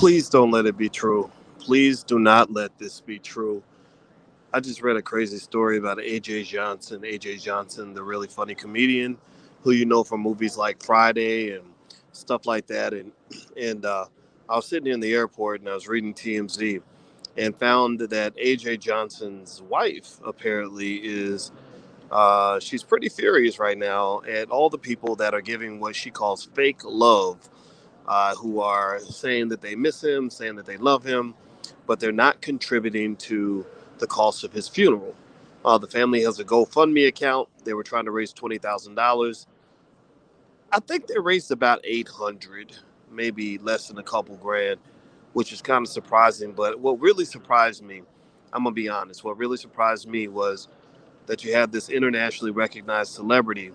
Please don't let it be true. Please do not let this be true. I just read a crazy story about AJ Johnson. AJ Johnson, the really funny comedian who you know from movies like Friday and stuff like that. And I was sitting in the airport and I was reading TMZ and found that AJ Johnson's wife apparently is she's pretty furious right now at all the people that are giving what she calls fake love, who are saying that they miss him, saying that they love him, but they're not contributing to the cost of his funeral. The family has a GoFundMe account. They were trying to raise $20,000. I think they raised about 800, maybe less than a couple grand, which is kind of surprising. But what really surprised me, I'm gonna be honest, what really surprised me was that you have this internationally recognized celebrity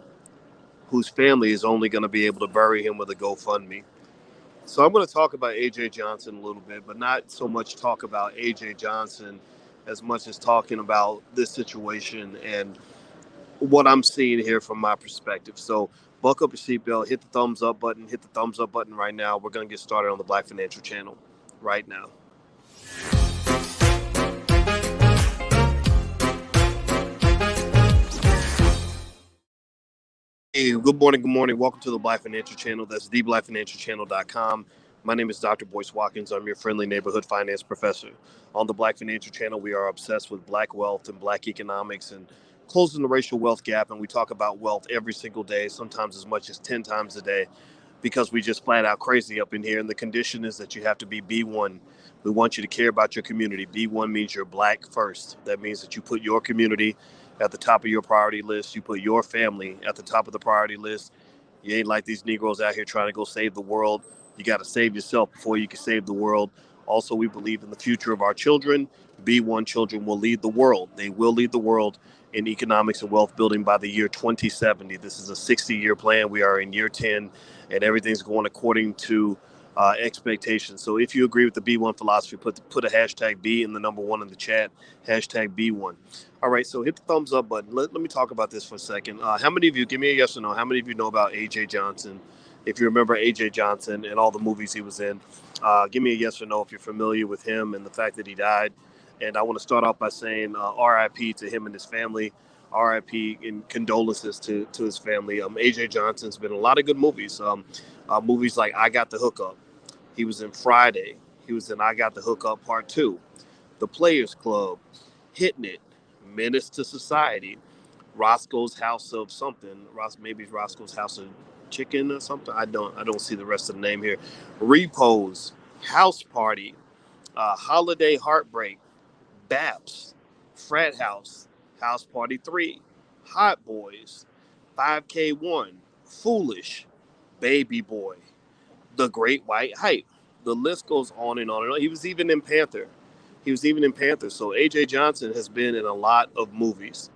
whose family is only going to be able to bury him with a GoFundMe. So I'm going to talk about AJ Johnson a little bit, but not so much talk about AJ Johnson as much as talking about this situation and what I'm seeing here from my perspective. So buckle up your seatbelt, hit the thumbs up button, hit the thumbs up button right now. We're going to get started on the Black Financial Channel right now. Hey, good morning, good morning. Welcome to the Black Financial Channel. That's theblackfinancialchannel.com. My name is Dr. Boyce Watkins. I'm your friendly neighborhood finance professor. On the Black Financial Channel, we are obsessed with black wealth and black economics and closing the racial wealth gap. And we talk about wealth every single day, sometimes as much as 10 times a day, because we just flat out crazy up in here. And the condition is that you have to be B1. We want you to care about your community. B1 means you're black first. That means that you put your community at the top of your priority list. You put your family at the top of the priority list. You ain't like these Negroes out here trying to go save the world. You got to save yourself before you can save the world. Also, we believe in the future of our children. B1 children will lead the world. They will lead the world in economics and wealth building by the year 2070. This is a 60-year plan. We are in year 10, and everything's going according to expectations. So if you agree with the B1 philosophy, put a hashtag B in the number one in the chat, hashtag B1. All right, so hit the thumbs up button. Let me talk about this for a second. How many of you, give me a yes or no, how many of you know about A.J. Johnson? If you remember A.J. Johnson and all the movies he was in, give me a yes or no if you're familiar with him and the fact that he died. And I want to start off by saying RIP to him and his family. RIP and condolences to his family. A.J. Johnson's been in a lot of good movies. Movies like I Got the Hookup. He was in Friday. He was in I Got the Hookup Part 2. The Players Club. Hitting It. Menace to Society. Roscoe's House of something. Maybe Roscoe's House of Chicken or something. I don't see the rest of the name here. Repose. House Party. Holiday Heartbreak. Baps. Frat House. House Party 3. Hot Boys. 5K1. Foolish. Baby Boy. The Great White Hype. The list goes on and on and on. He was even in Panther. So A.J. Johnson has been in a lot of movies.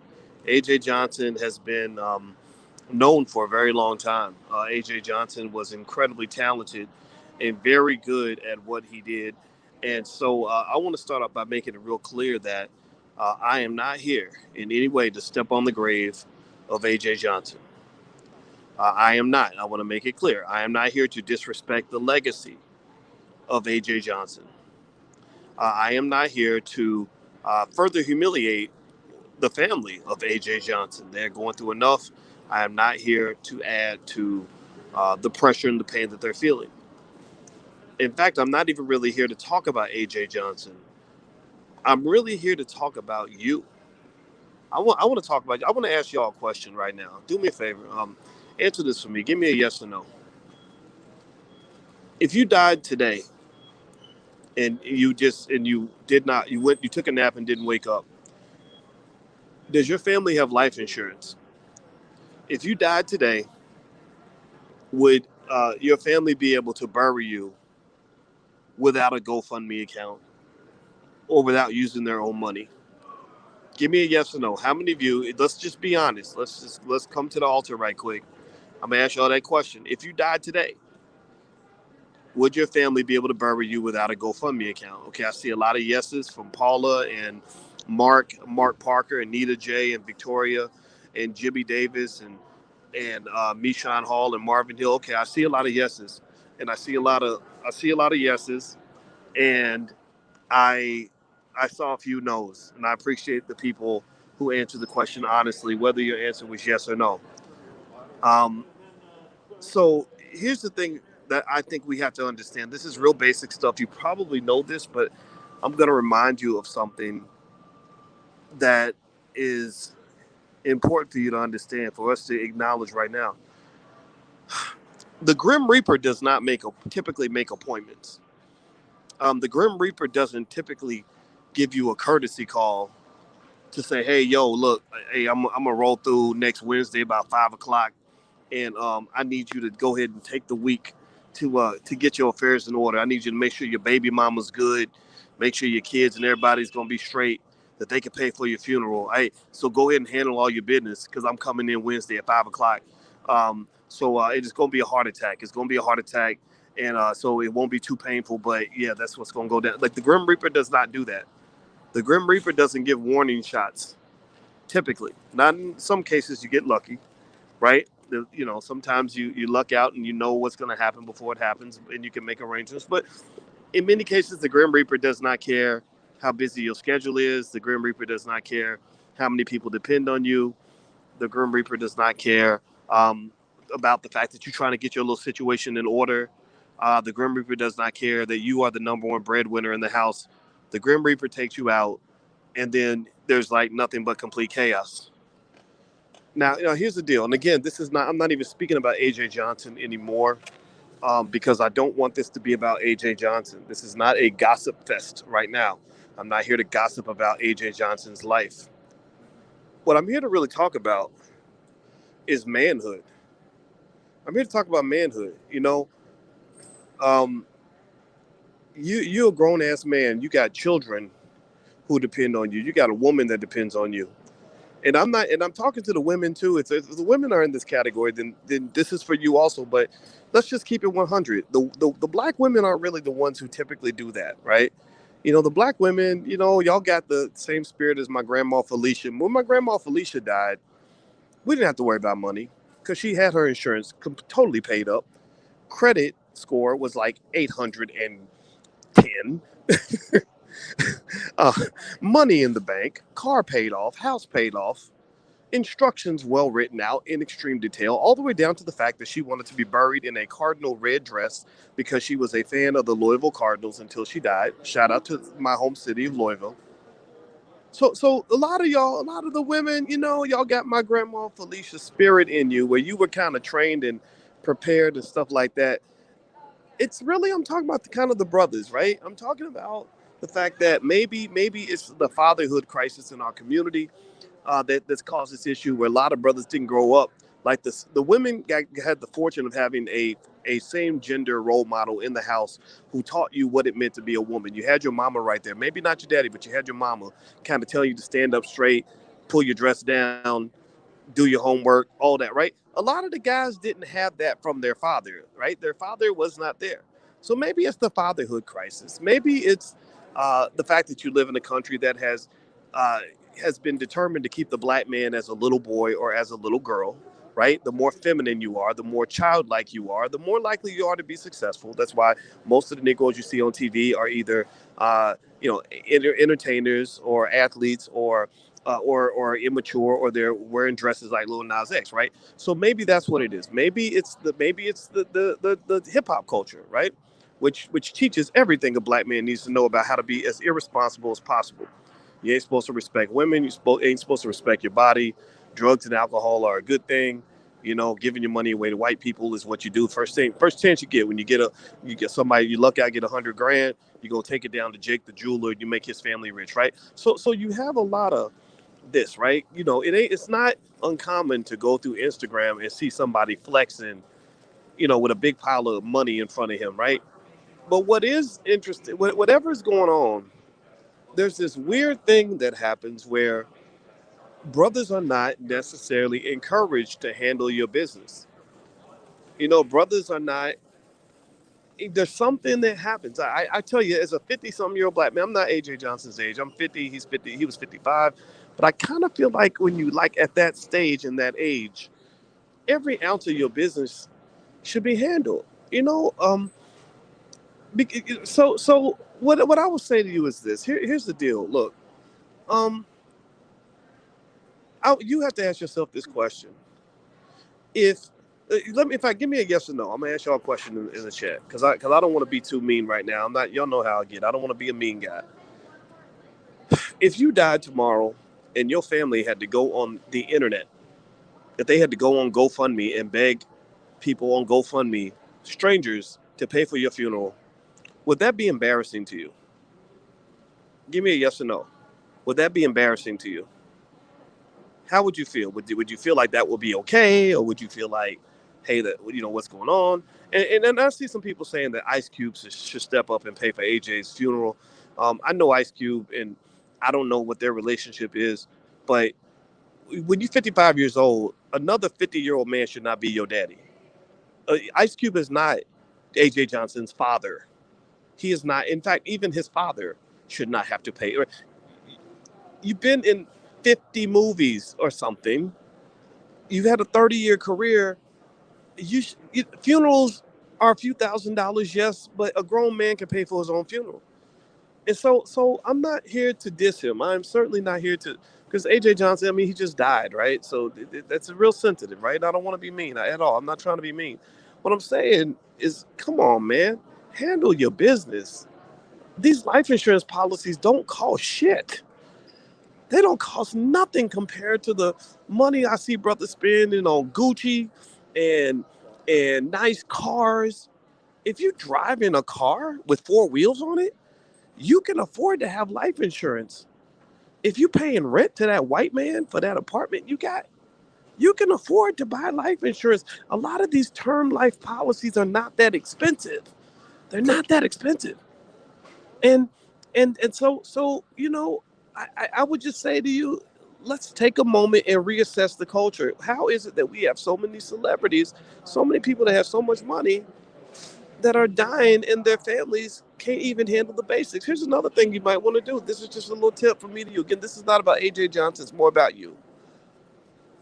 A.J. Johnson has been known for a very long time. A.J. Johnson was incredibly talented and very good at what he did. And so I want to start off by making it real clear that I am not here in any way to step on the grave of A.J. Johnson. I am not. I want to make it clear. I am not here to disrespect the legacy of A.J. Johnson. I am not here to further humiliate the family of A.J. Johnson. They're going through enough. I am not here to add to the pressure and the pain that they're feeling. In fact, I'm not even really here to talk about A.J. Johnson. I'm really here to talk about you. I want to talk about you. I want to ask y'all a question right now. Do me a favor. Answer this for me. Give me a yes or no. If you died today and you took a nap and didn't wake up, does your family have life insurance? If you died today, would your family be able to bury you without a GoFundMe account or without using their own money? Give me a yes or no. How many of you? Let's just be honest. Let's come to the altar right quick. I'm gonna ask y'all that question. If you died today, would your family be able to bury you without a GoFundMe account? Okay, I see a lot of yeses from Paula and Mark Parker, and Nita J, and Victoria, and Jimmy Davis, and Mishan Hall and Marvin Hill. Okay, I see a lot of yeses, and I see a lot of yeses. And I I saw a few no's, and I appreciate the people who answered the question honestly, whether your answer was yes or no. Um, so here's the thing that I think we have to understand. This is real basic stuff. You probably know this, but I'm going to remind you of something that is important for you to understand, for us to acknowledge right now. The Grim Reaper does not typically make appointments. The Grim Reaper doesn't typically give you a courtesy call to say, "Hey, yo, look, hey, I'm gonna roll through next Wednesday about 5 o'clock, and I need you to go ahead and take the week to get your affairs in order. I need you to make sure your baby mama's good, make sure your kids and everybody's gonna be straight, that they can pay for your funeral. Hey, so go ahead and handle all your business because I'm coming in Wednesday at 5 o'clock. It's gonna be a heart attack. It's gonna be a heart attack." And so it won't be too painful, but yeah, that's what's going to go down. Like the Grim Reaper does not do that. The Grim Reaper doesn't give warning shots. Typically, not in some cases you get lucky, right? Sometimes you luck out and you know what's going to happen before it happens, and you can make arrangements. But in many cases, the Grim Reaper does not care how busy your schedule is. The Grim Reaper does not care how many people depend on you. The Grim Reaper does not care about the fact that you're trying to get your little situation in order. The Grim Reaper does not care that you are the number one breadwinner in the house. The Grim Reaper takes you out, and then there's like nothing but complete chaos. Now, here's the deal. And again, I'm not even speaking about AJ Johnson anymore because I don't want this to be about AJ Johnson. This is not a gossip fest right now. I'm not here to gossip about AJ Johnson's life. What I'm here to really talk about is manhood. I'm here to talk about manhood. Um, you're a grown ass man. You got children who depend on you. You got a woman that depends on you. And I'm talking to the women too. If the women are in this category, then this is for you also. But let's just keep it 100. The black women aren't really the ones who typically do that, right? The black women, y'all got the same spirit as my grandma Felicia. When my grandma Felicia died, we didn't have to worry about money because she had her insurance totally paid up. Credit score was like 810. uh, Money in the bank, car paid off, house paid off, instructions well written out in extreme detail, all the way down to the fact that she wanted to be buried in a cardinal red dress because she was a fan of the Louisville Cardinals until she died. Shout out to my home city of Louisville. So a lot of y'all, a lot of the women, y'all got my grandma Felicia's spirit in you, where you were kind of trained and prepared and stuff like that. It's really, I'm talking about the kind of the brothers, right? I'm talking about the fact that maybe it's the fatherhood crisis in our community that's caused this issue where a lot of brothers didn't grow up like this. The women had the fortune of having a same gender role model in the house who taught you what it meant to be a woman. You had your mama right there, maybe not your daddy, but you had your mama kind of tell you to stand up straight, pull your dress down, do your homework, all that, right? A lot of the guys didn't have that from their father, right? Their father was not there. So maybe it's the fatherhood crisis. Maybe it's the fact that you live in a country that uh, has been determined to keep the black man as a little boy or as a little girl, right? The more feminine you are, the more childlike you are, the more likely you are to be successful. That's why most of the Negroes you see on TV are either, entertainers or athletes or immature, or they're wearing dresses like Lil Nas X, right? So maybe that's what it is. Maybe it's the hip hop culture, right? Which teaches everything a black man needs to know about how to be as irresponsible as possible. You ain't supposed to respect women. Ain't supposed to respect your body. Drugs and alcohol are a good thing. Giving your money away to white people is what you do. First chance you get when you get somebody, you luck out, get 100 grand. You go take it down to Jake the jeweler. You make his family rich, right? So you have a lot of this, right? It's not uncommon to go through Instagram and see somebody flexing, with a big pile of money in front of him, right? But what is interesting, whatever's going on, there's this weird thing that happens where brothers are not necessarily encouraged to handle your business. Brothers are not. There's something that happens. I tell you, as a 50-something-year-old black man, I'm not AJ Johnson's age. I'm 50. He's 50. He was 55. But I kind of feel like when you like at that stage and that age, every ounce of your business should be handled. So what I would say to you is this. Here's the deal. Look, um, you have to ask yourself this question. If if I give me a yes or no, I'm gonna ask y'all a question in the chat because I don't want to be too mean right now. I'm not. Y'all know how I get. I don't want to be a mean guy. If you died tomorrow and your family had to go on the internet, if they had to go on GoFundMe and beg people on GoFundMe, strangers, to pay for your funeral, would that be embarrassing to you? Give me a yes or no. Would that be embarrassing to you? How would you feel? Would you feel like that would be okay, or would you feel like, hey, that what's going on? And then I see some people saying that Ice Cube should step up and pay for AJ's funeral. I know Ice Cube, and I don't know what their relationship is, but when you're 55 years old, another 50-year-old man should not be your daddy. Ice Cube is not AJ Johnson's father. He is not. In fact, even his father should not have to pay. You've been in 50 movies or something. You've had a 30-year career. Funerals are a few $1,000s, yes, but a grown man can pay for his own funeral. And so I'm not here to diss him. I'm certainly not here to, because AJ Johnson, I mean, he just died, right? So that's real sensitive, right? I don't want to be mean at all. I'm not trying to be mean. What I'm saying is, come on, man, handle your business. These life insurance policies don't cost shit. They don't cost nothing compared to the money I see brothers spending on Gucci and nice cars. If you drive in a car with four wheels on it, you can afford to have life insurance. If you're paying rent to that white man for that apartment you got, you can afford to buy life insurance. A lot of these term life policies are not that expensive. They're not that expensive. And I would just say to you, let's take a moment and reassess the culture. How is it that we have so many celebrities, so many people that have so much money that are dying and their families can't even handle the basics? Here's another thing you might want to do. This is just a little tip from me to you. Again, this is not about AJ Johnson, it's more about you.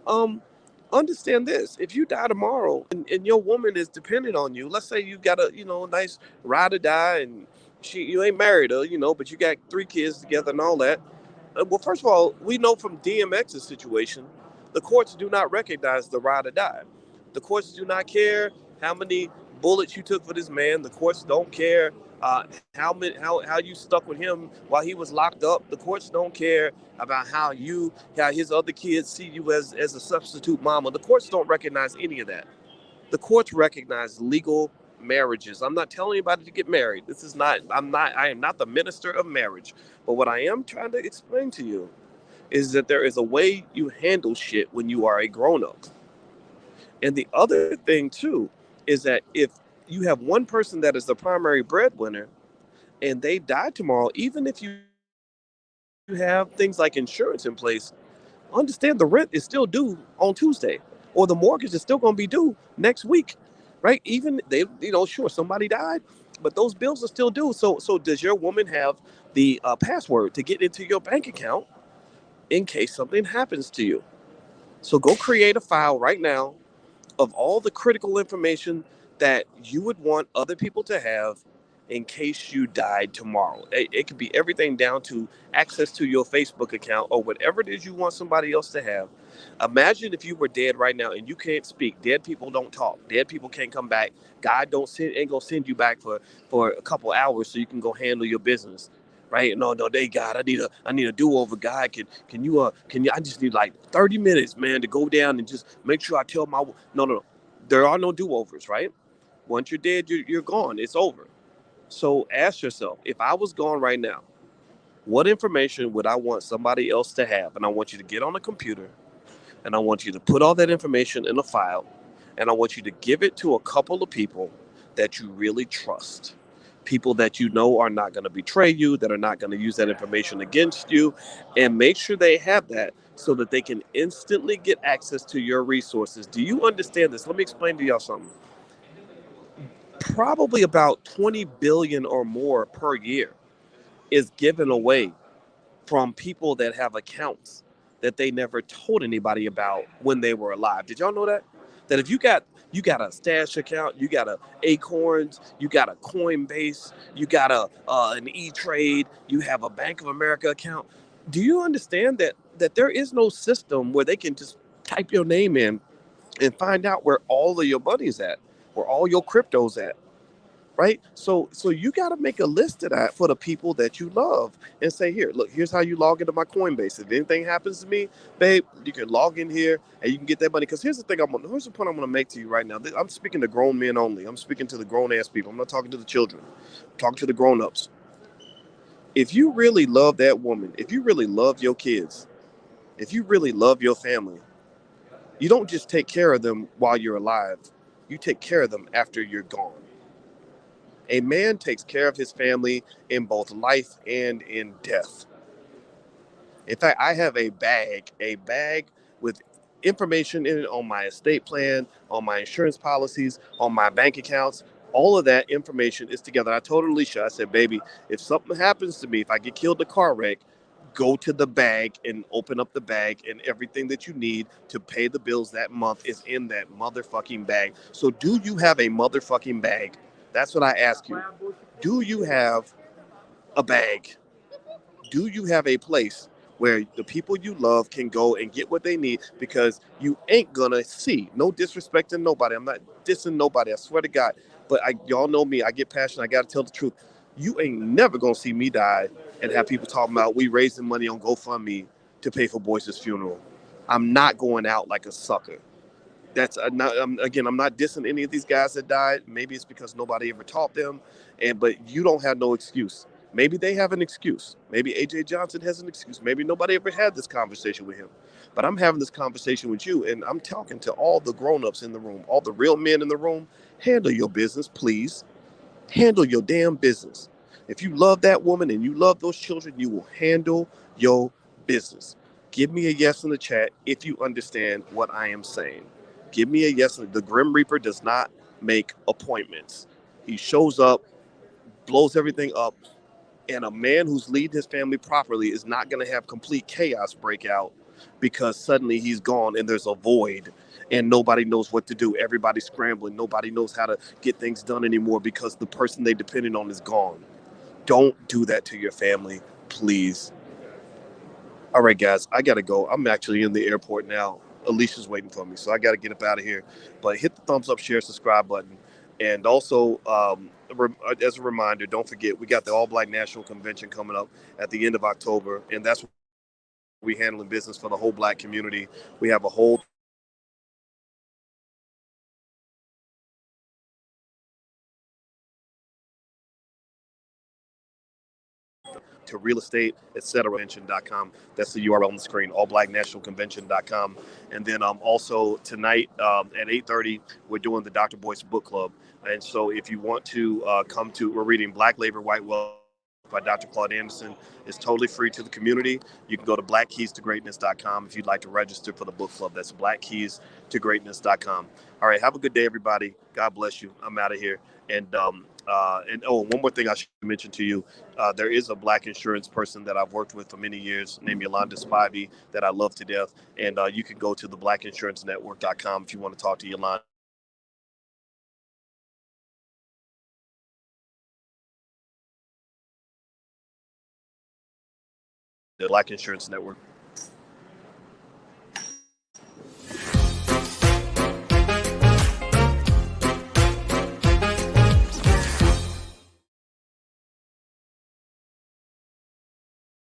Um, Understand this. If you die tomorrow and your woman is dependent on you, let's say you got a nice ride or die, and you ain't married her, but you got 3 kids together and all that. Well, first of all, we know from DMX's situation, the courts do not recognize the ride or die. The courts do not care how many bullets you took for this man. The courts don't care how you stuck with him while he was locked up. The courts don't care about how his other kids see you as a substitute mama. The courts don't recognize any of that. The courts recognize legal marriages. I'm not telling anybody to get married. I am not the minister of marriage. But what I am trying to explain to you is that there is a way you handle shit when you are a grown up. And the other thing too is that if you have one person that is the primary breadwinner and they die tomorrow, even if you have things like insurance in place, understand the rent is still due on Tuesday, or the mortgage is still going to be due next week, right? Even sure, somebody died, but those bills are still due. So does your woman have the password to get into your bank account in case something happens to you? So go create a file right now of all the critical information that you would want other people to have in case you died tomorrow. It could be everything down to access to your Facebook account or whatever it is you want somebody else to have. Imagine if you were dead right now and you can't speak. Dead people don't talk. Dead people can't come back. God ain't gonna send you back for a couple hours so you can go handle your business. Right? No, God, I need a do-over. God, can you I just need like 30 minutes, man, to go down and just make sure I tell my no. There are no do-overs, right? Once you're dead, you're gone. It's over. So ask yourself, if I was gone right now, what information would I want somebody else to have? And I want you to get on a computer and I want you to put all that information in a file and I want you to give it to a couple of people that you really trust. People that you know are not going to betray you, that are not going to use that information against you, and make sure they have that so that they can instantly get access to your resources. Do you understand this? Let me explain to y'all something. Probably about 20 billion or more per year is given away from people that have accounts that they never told anybody about when they were alive. Did y'all know that? That if you got You got a Stash account, you got a Acorns, you got a Coinbase, you got an E-Trade, you have a Bank of America account. Do you understand that there is no system where they can just type your name in and find out where all of your money's at, where all your crypto's at? Right? So you got to make a list of that for the people that you love and say, here, look, here's how you log into my Coinbase. If anything happens to me, babe, you can log in here and you can get that money. Because here's the point I'm going to make to you right now. I'm speaking to grown men only. I'm speaking to the grown ass people. I'm not talking to the children. I'm talking to the grown ups. If you really love that woman, if you really love your kids, if you really love your family, you don't just take care of them while you're alive. You take care of them after you're gone. A man takes care of his family in both life and in death. In fact, I have a bag with information in it on my estate plan, on my insurance policies, on my bank accounts. All of that information is together. I told Alicia, I said, baby, if something happens to me, if I get killed in a car wreck, go to the bag and open up the bag, and everything that you need to pay the bills that month is in that motherfucking bag. So do you have a motherfucking bag? That's what I ask you. Do you have a bag? Do you have a place where the people you love can go and get what they need? Because you ain't gonna see, no disrespect to nobody. I'm not dissing nobody. I swear to God. But y'all know me. I get passionate. I gotta tell the truth. You ain't never gonna see me die and have people talking about we raising money on GoFundMe to pay for Boyce's funeral. I'm not going out like a sucker. That's not, again, I'm not dissing any of these guys that died. Maybe it's because nobody ever taught them, but you don't have no excuse. Maybe they have an excuse. Maybe AJ Johnson has an excuse. Maybe nobody ever had this conversation with him. But I'm having this conversation with you, and I'm talking to all the grown-ups in the room, all the real men in the room. Handle your business, please. Handle your damn business. If you love that woman and you love those children, you will handle your business. Give me a yes in the chat if you understand what I am saying. Give me a yes. The Grim Reaper does not make appointments. He shows up, blows everything up, and a man who's leading his family properly is not going to have complete chaos break out because suddenly he's gone and there's a void and nobody knows what to do. Everybody's scrambling. Nobody knows how to get things done anymore because the person they depended on is gone. Don't do that to your family, please. All right, guys, I got to go. I'm actually in the airport now. Alicia's waiting for me, so I got to get up out of here. But hit the thumbs up, share, subscribe button. And also, as a reminder, don't forget, we got the All Black National Convention coming up at the end of October. And that's what we handling business for the whole Black community. We have a whole to real estate, etc. Convention.com. That's the URL on the screen, allblacknationalconvention.com. And then also tonight at 8:30, we're doing the Dr. Boyce Book Club. And so if you want to come to, we're reading Black Labor, White Wealth by Dr. Claude Anderson. It's totally free to the community. You can go to blackkeystogreatness.com if you'd like to register for the book club. That's blackkeystogreatness.com. All right, have a good day, everybody. God bless you. I'm out of here. And one more thing I should mention to you. There is a Black insurance person that I've worked with for many years named Yolanda Spivey that I love to death. And you can go to the blackinsurancenetwork.com if you want to talk to Yolanda. The Black Insurance Network.